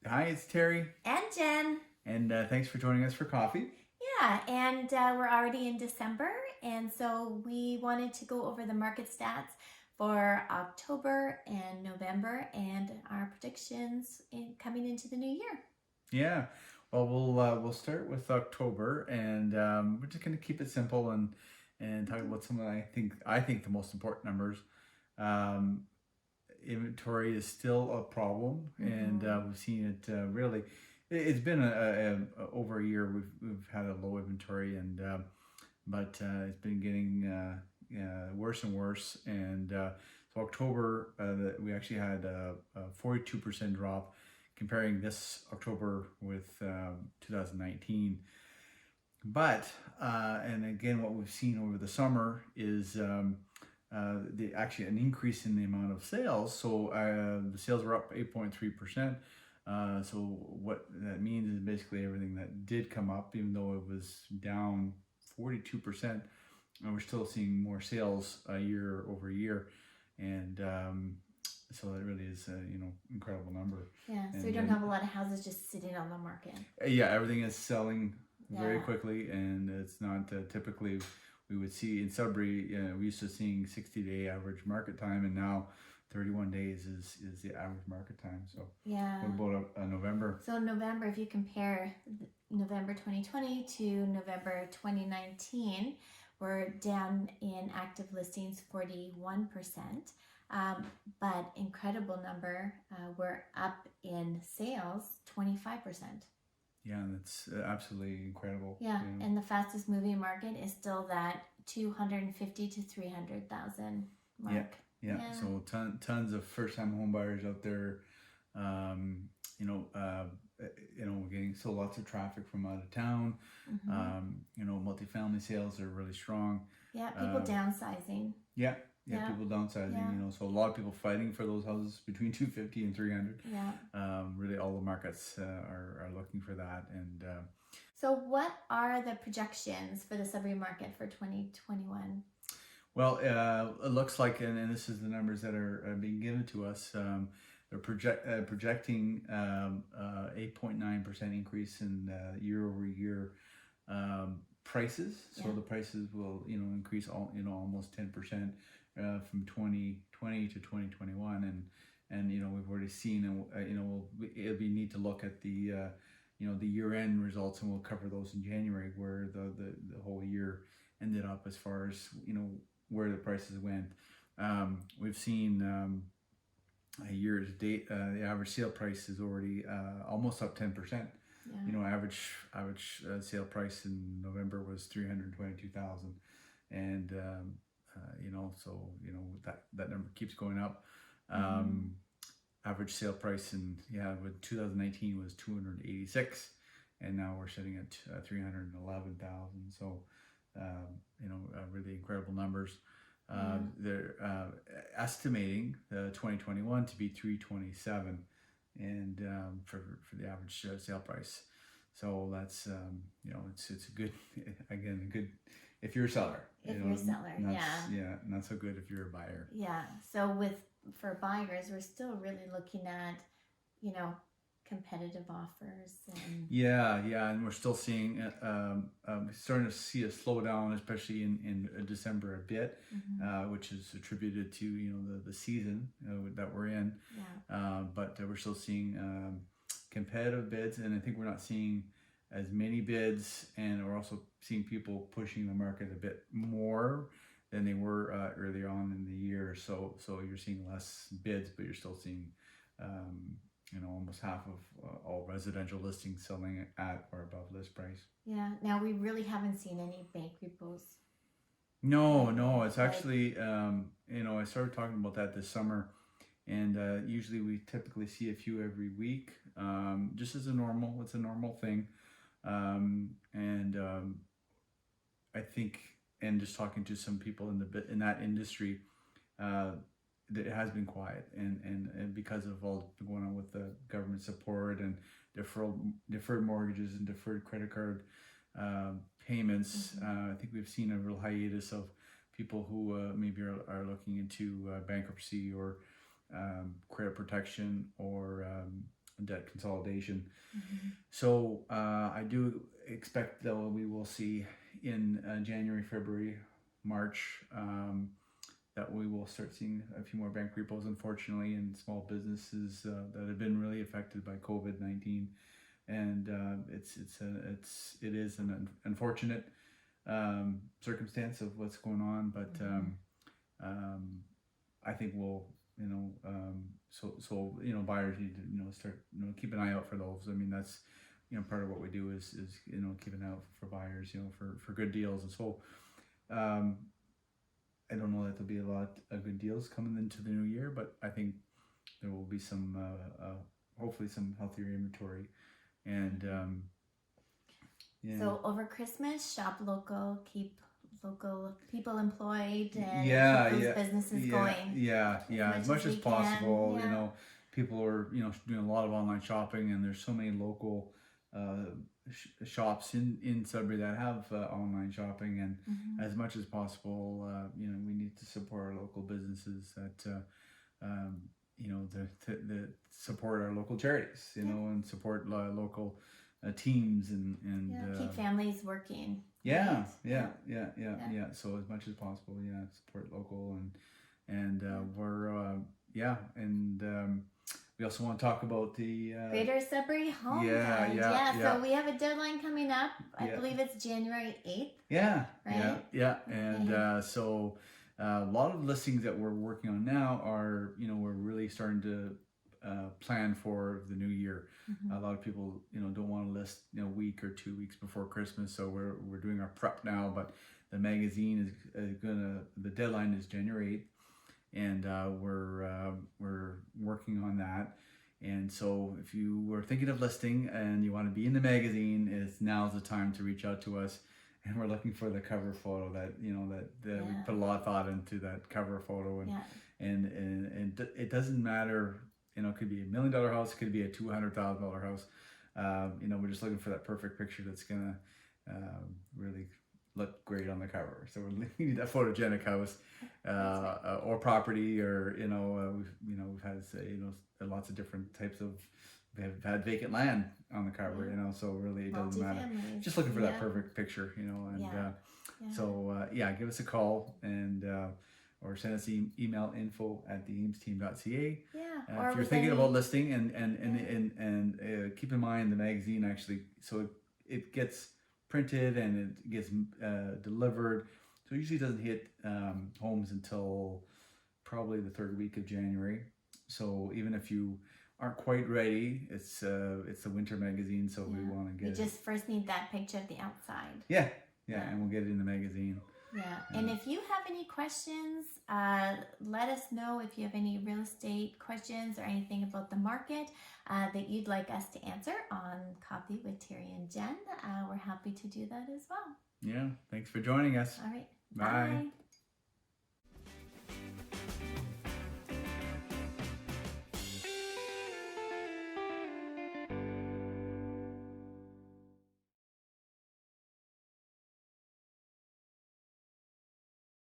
Hi, it's Terry, And Jen. and thanks for joining us for coffee. Yeah, and we're already in December, and so we wanted to go over the market stats for October and November and our predictions coming into the new year. Yeah, well, we'll start with October, and we're just going to keep it simple and talk about some of I think the most important numbers. Um, Inventory is still a problem, and we've seen it really. It's been over a year. We've had a low inventory, and but it's been getting worse and worse. And so October, we actually had a 42% drop comparing this October with 2019. But and again, what we've seen over the summer is actually an increase in the amount of sales. So the sales were up 8.3%. So what that means is basically everything that did come up, even though it was down 42%, we're still seeing more sales year over year, and so that really is a incredible number. Yeah, so And we don't have a lot of houses just sitting on the market. Yeah, everything is selling very Yeah. quickly, and it's not typically we would see in Sudbury. We used to seeing 60-day average market time, and now 31 days is the average market time. So Yeah. what about November? So November, if you compare November 2020 to November 2019, we're down in active listings 41%. But incredible number, we're up in sales 25%. Yeah, that's absolutely incredible. Yeah, and the fastest moving market is still that 250 to 300,000 mark. Yeah. So tons of first-time home buyers out there. We're getting still lots of traffic from out of town. Multifamily sales are really strong. Yeah, people downsizing. Yeah, people downsizing. Yeah. So a lot of people fighting for those houses between 250 and 300. Yeah. Really, all the markets are looking for that. And so, what are the projections for the Sudbury market for 2021? Well, it looks like, and this is the numbers that are being given to us. They're projecting 8.9% increase in year over year prices. So the prices will increase almost 10% from 2020 to 2021, and we've already seen, and it'll be neat to look at the the year end results, and we'll cover those in January, where the whole year ended up as far as where the prices went. We've seen year to date, the average sale price is already almost up 10%. Yeah. Average sale price in November was 322,000, and so that number keeps going up. Average sale price with 2019 was 286, and now we're sitting at 311,000. So really incredible numbers. They're estimating 2021 to be 327, and for the average sale price. So that's it's a good, again, a good if you're a seller. If you're a seller, yeah, not so good if you're a buyer. Yeah. So for buyers, we're still really looking at competitive offers. Yeah, and we're still seeing starting to see a slowdown, especially in December a bit, which is attributed to the season that we're in. Yeah. But we're still seeing competitive bids, and I think we're not seeing as many bids, and we're also seeing people pushing the market a bit more than they were earlier on in the year. So you're seeing less bids, but you're still seeing almost half of all residential listings selling at or above list price. Yeah. Now we really haven't seen any bank repos. No, it's actually I started talking about that this summer, and usually we typically see a few every week, just as it's a normal thing, and I think, and just talking to some people in that industry, that it has been quiet, and because of all going on with the government support and deferred mortgages and deferred credit card payments, I think we've seen a real hiatus of people who maybe are looking into bankruptcy or credit protection, or debt consolidation. Mhm. So I do expect that we will see in January, February, March, that we will start seeing a few more bank repos, unfortunately, in small businesses that have been really affected by COVID-19. And it is an unfortunate circumstance of what's going on, but um, I think we'll, buyers need to, start, keep an eye out for those. I mean, that's, part of what we do is keep an eye out for buyers, for good deals. And so, um, I don't know that there'll be a lot of good deals coming into the new year, but I think there will be some, hopefully some healthier inventory. And, yeah. So over Christmas, shop local, keep local people employed, and Yeah, keep those yeah, businesses yeah, going yeah. As much as we possible, can. Yeah. people are doing a lot of online shopping, and there's so many local shops in Sudbury that have online shopping, and Mhm. as much as possible, we need to support our local businesses that the support our local charities, Yeah. and support local teams and Keep families working. yeah, Right? yeah. So as much as possible, support local and we're and we also want to talk about the Greater Sudbury Home yeah, Guide. yeah. So we have a deadline coming up. I Yeah. believe it's January 8th. Yeah, Right? yeah. And Okay. so a lot of listings that we're working on now are, we're really starting to plan for the new year. Mhm. A lot of people, don't want to list, a week or 2 weeks before Christmas. So we're doing our prep now, but the magazine is the deadline is January 8th. And we're working on that. And so, if you were thinking of listing and you want to be in the magazine, now's the time to reach out to us. And we're looking for the cover photo that we put a lot of thought into that cover photo, and it doesn't matter. It could be $1 million house, it could be a $200,000 house. We're just looking for that perfect picture that's gonna really look great on the cover. So we need that photogenic house or property, or we've had lots of different types of. We've had vacant land on the cover, so really it doesn't matter. Multi-families. Just looking for that perfect picture, and so give us a call and or send us email info@theaimsteam.ca. Or if you're thinking about listing and keep in mind the magazine actually, so it gets printed and it gets delivered. So it usually doesn't hit homes until probably the third week of January. So even if you aren't quite ready, it's the winter magazine, so we want to get it. We just first need that picture of the outside. Yeah, and we'll get it in the magazine. Yeah, and if you have any questions, let us know if you have any real estate questions or anything about the market that you'd like us to answer on Coffee with Terry and Jen. We're happy to do that as well. Yeah, thanks for joining us. All right, Bye. Bye.